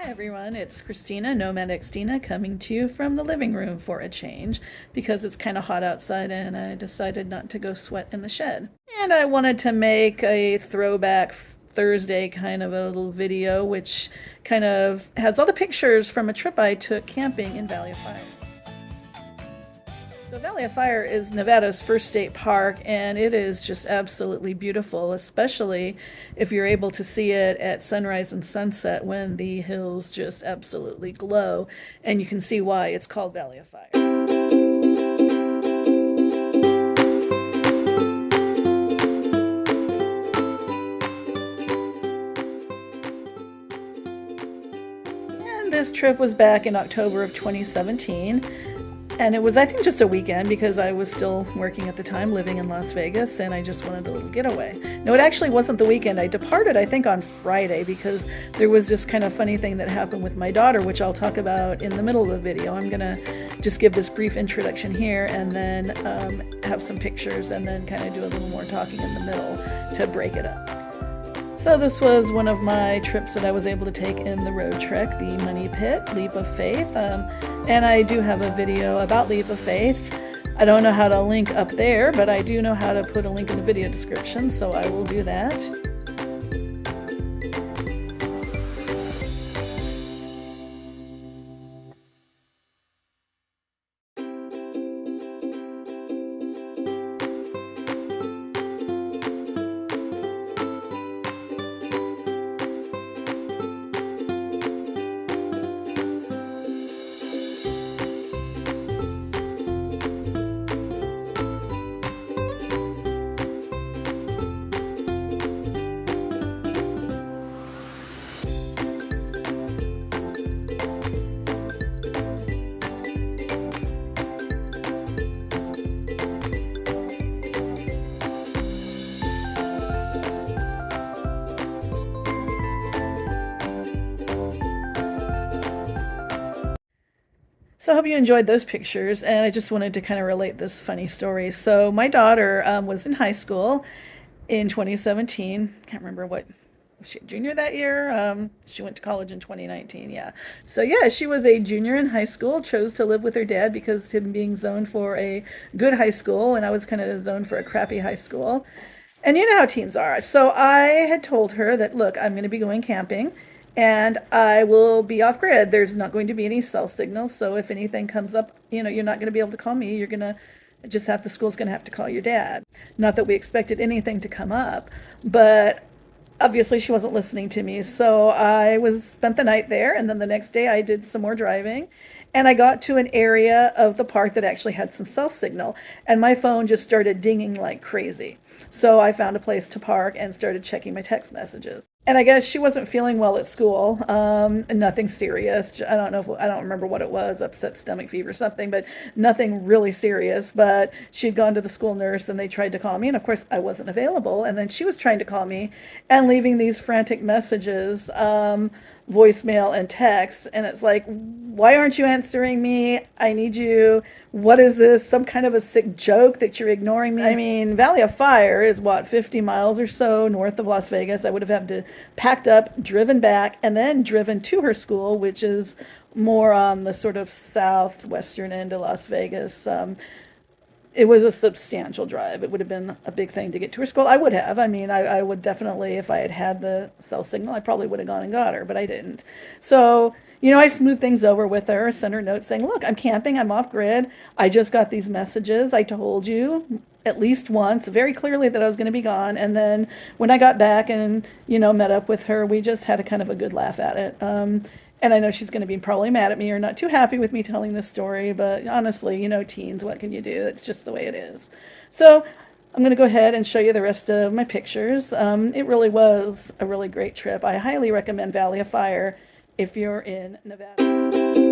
Hi everyone, it's Christina, Nomad Xtina, coming to you from the living room for a change because it's kind of hot outside and I decided not to go sweat in the shed. And I wanted to make a throwback Thursday kind of a little video which kind of has all the pictures from a trip I took camping in Valley of Fire. So Valley of Fire is Nevada's first state park, and it is just absolutely beautiful, especially if you're able to see it at sunrise and sunset when the hills just absolutely glow, and you can see why it's called Valley of Fire. And this trip was back in October of 2017. And it was, I think, just a weekend because I was still working at the time, living in Las Vegas, and I just wanted a little getaway. No, it actually wasn't the weekend. I departed, I think, on Friday because there was this kind of funny thing that happened with my daughter, which I'll talk about in the middle of the video. I'm going to just give this brief introduction here and then have some pictures and then kind of do a little more talking in the middle to break it up. So this was one of my trips that I was able to take in the Roadtrek, the Money Pit, Leap of Faith. And I do have a video about Leap of Faith. I don't know how to link up there, but I do know how to put a link in the video description, so I will do that. So I hope you enjoyed those pictures, and I just wanted to kind of relate this funny story. So my daughter was in high school in 2017. Can't remember what, was she a junior that year? She went to college in 2019, yeah. So yeah, she was a junior in high school, chose to live with her dad because him being zoned for a good high school, and I was kind of zoned for a crappy high school. And you know how teens are. So I had told her that, look, I'm going to be going camping and I will be off grid. There's not going to be any cell signals. So if anything comes up, you're not going to be able to call me. You're going to just have, the school's going to have to call your dad. Not that we expected anything to come up, but obviously she wasn't listening to me. So I spent the night there. And then the next day I did some more driving. And I got to an area of the park that actually had some cell signal. And my phone just started dinging like crazy. So I found a place to park and started checking my text messages. And I guess she wasn't feeling well at school. Nothing serious. I don't remember what it was, upset stomach fever, something, but nothing really serious. But she'd gone to the school nurse and they tried to call me. And of course I wasn't available. And then she was trying to call me and leaving these frantic messages, voicemail and text, and it's like, why aren't you answering me? I need you. What is this? Some kind of a sick joke that you're ignoring me? I mean, Valley of Fire is what, 50 miles or so north of Las Vegas. I would have had to packed up, driven back, and then driven to her school, which is more on the sort of southwestern end of Las Vegas. It was a substantial drive. It would have been a big thing to get to her school. I would have. I mean, I would definitely, if I had had the cell signal, I probably would have gone and got her, but I didn't. So, I smoothed things over with her, sent her a note saying, look, I'm camping, I'm off grid. I just got these messages. I told you at least once very clearly that I was going to be gone. And then when I got back and, met up with her, we just had a kind of a good laugh at it. And I know she's going to be probably mad at me or not too happy with me telling this story, but honestly, teens, what can you do? It's just the way it is. So I'm going to go ahead and show you the rest of my pictures. It really was a really great trip. I highly recommend Valley of Fire if you're in Nevada.